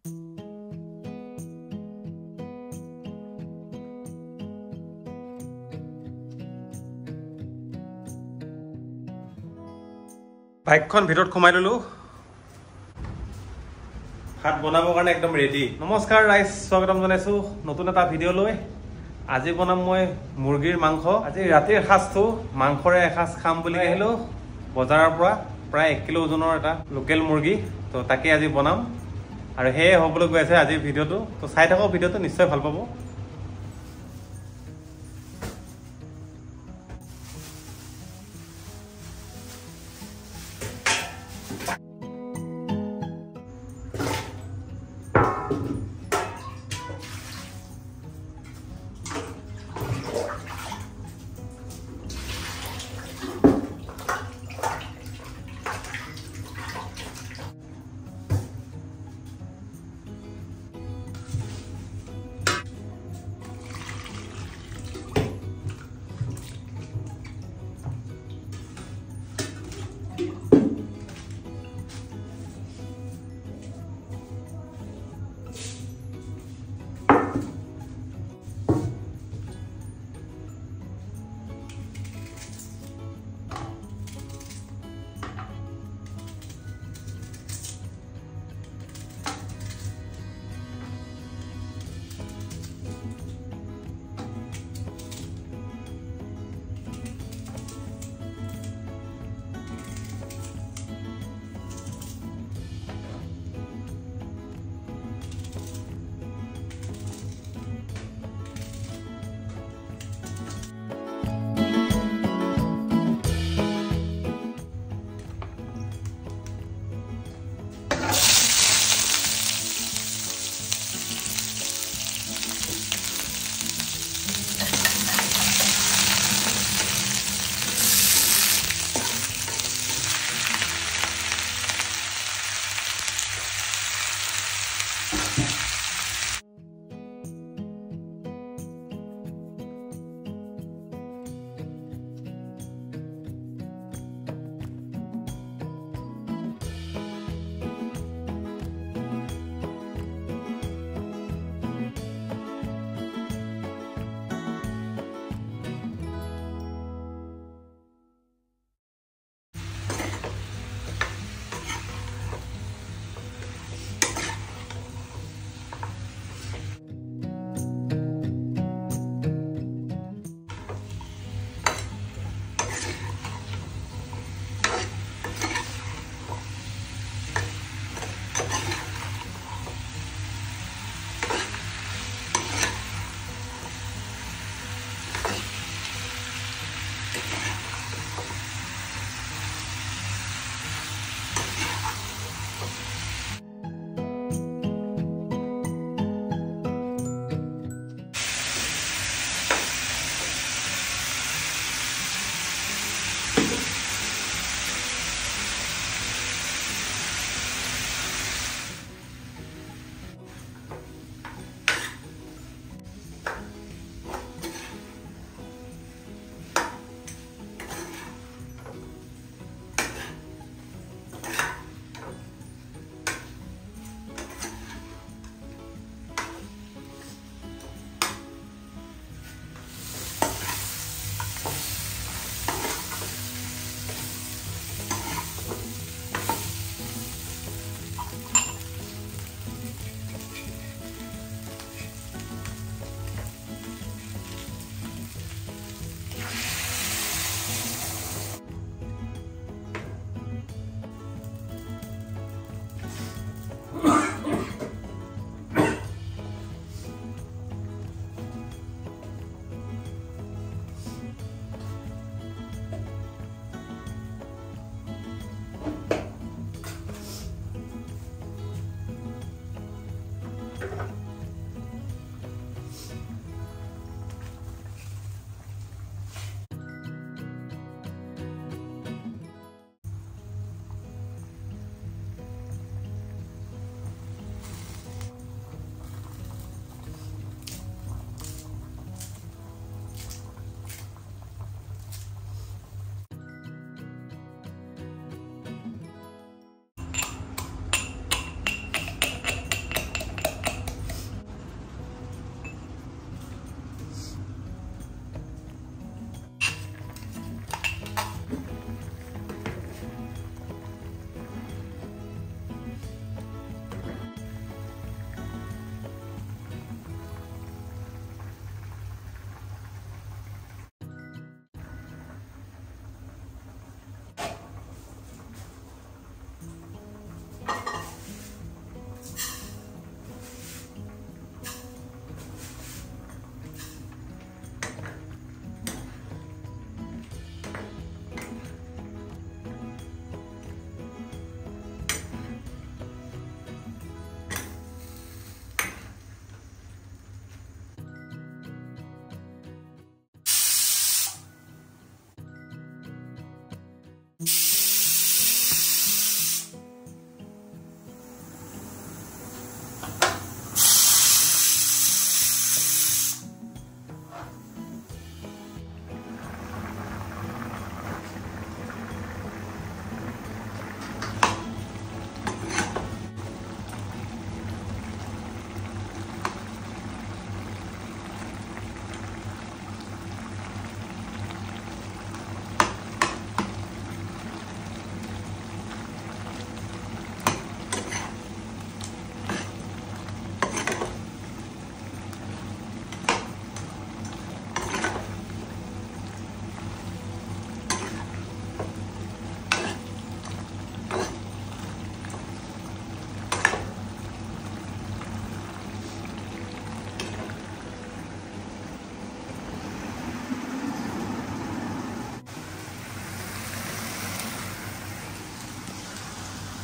বাইকখন ভিতৰত সোমাই ললো ভাত বনাবৰ কাৰণে একদম ৰেডি নমস্কাৰ ৰাইজ স্বাগতম জনাইছো নতুন এটা ভিডিঅ' লৈ আজি বনাম মই মুৰ্গীৰ মাংস আজি ৰাতিৰ সাজটো মাংসৰে এসাজ খাম বুলি আহিলো বজাৰৰ পৰা প্ৰায় 1 কিলো ওজনৰ এটা লোকেল মুৰ্গী তো তাকে আজি বনাম আৰু হে হ'বলৈ গৈ আছে আজিৰ ভিডিঅ'টো তো চাই থাকক ভিডিঅ'টো নিশ্চয় ভাল পাব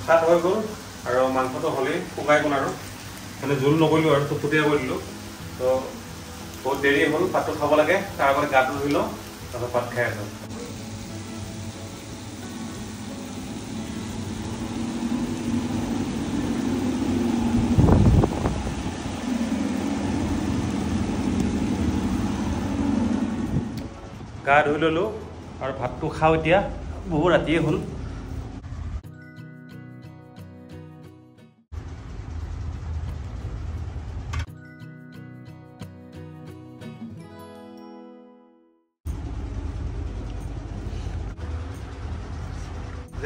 ভাত হৈ গ'ল আৰু মাংসটো হ'লেই শুকাই গ'ল আৰু মানে জোল নকৰিলোঁ আৰু টুকটুকীয়া কৰি দিলোঁ তো বহুত দেৰি হ'ল ভাতটো খাব লাগে তাৰ আগতে গাটো ধুই লওঁ তাৰপিছত ভাত খাই আছোঁ গা ধুই ল'লোঁ আৰু ভাতটো খাওঁ এতিয়া বহুত ৰাতিয়ে হ'ল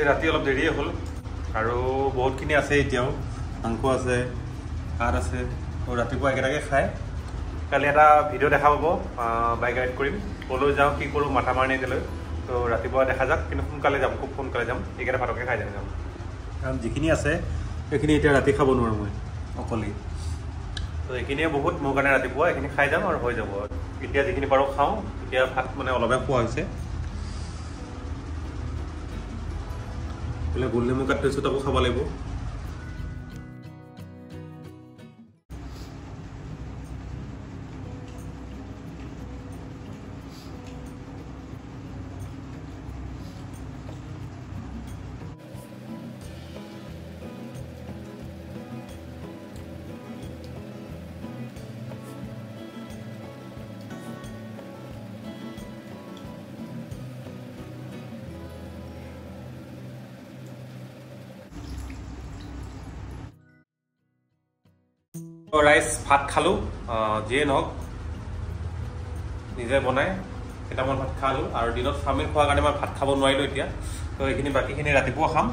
ৰাতি অলপ দেৰিয়ে হ'ল আৰু বহুতখিনি আছে এতিয়াও মাংস আছে ভাত আছে তো ৰাতিপুৱা একেটাকে খাই কালি এটা ভিডিঅ' দেখা পাব বাইক ৰাইড কৰিম ক'লৈ যাওঁ কি কৰোঁ মাথা মাৰি নিদিলৈ তো ৰাতিপুৱা দেখা যাওক কিন্তু সোনকালে যাম খুব সোনকালে যাম এইকেইটা ভাতকে খাই যাম কাৰণ যিখিনি আছে সেইখিনি এতিয়া ৰাতি খাব নোৱাৰোঁ মই অকলেই তো এইখিনিয়ে বহুত মোৰ কাৰণে ৰাতিপুৱা এইখিনি খাই যাম আৰু হৈ যাব এতিয়া যিখিনি পাৰোঁ খাওঁ এতিয়া ভাত মানে অলপহে খোৱা হৈছে বোলে গোল নেমু কাটি থৈছোঁ তাকো খাব লাগিব ৰাইচ ভাত খালোঁ যিয়ে নহওক নিজে বনাই কেইটামান ভাত খালোঁ আৰু দিনত চাওমিন খোৱাৰ কাৰণে মই ভাত খাব নোৱাৰিলোঁ এতিয়া তো এইখিনি বাকীখিনি ৰাতিপুৱা খাম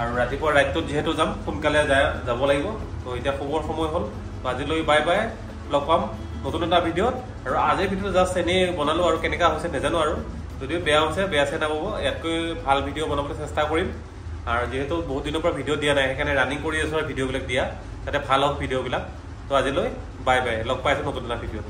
আৰু ৰাতিপুৱা ৰাইডটোত যিহেতু যাম সোনকালে যাব লাগিব তো এতিয়া শুবৰ সময় হ'ল তো আজিলৈ বাই বাই লগ পাম নতুন এটা ভিডিঅ'ত আৰু আজিৰ ভিডিঅ'টো জাষ্ট এনেই বনালোঁ আৰু কেনেকুৱা হৈছে নাজানো আৰু যদিও বেয়া হৈছে বেয়া চাই নাপাব ইয়াতকৈ ভাল ভিডিঅ' বনাবলৈ চেষ্টা কৰিম আৰু যিহেতু বহুত দিনৰ পৰা ভিডিঅ' দিয়া নাই সেইকাৰণে ৰানিং কৰি আছোঁ আৰু ভিডিঅ'বিলাক দিয়া যাতে ভাল হওক ভিডিঅ'বিলাক তো আজিলৈ বাই বাই লগ পাইছোঁ নতুন এটা ভিডিঅ'ত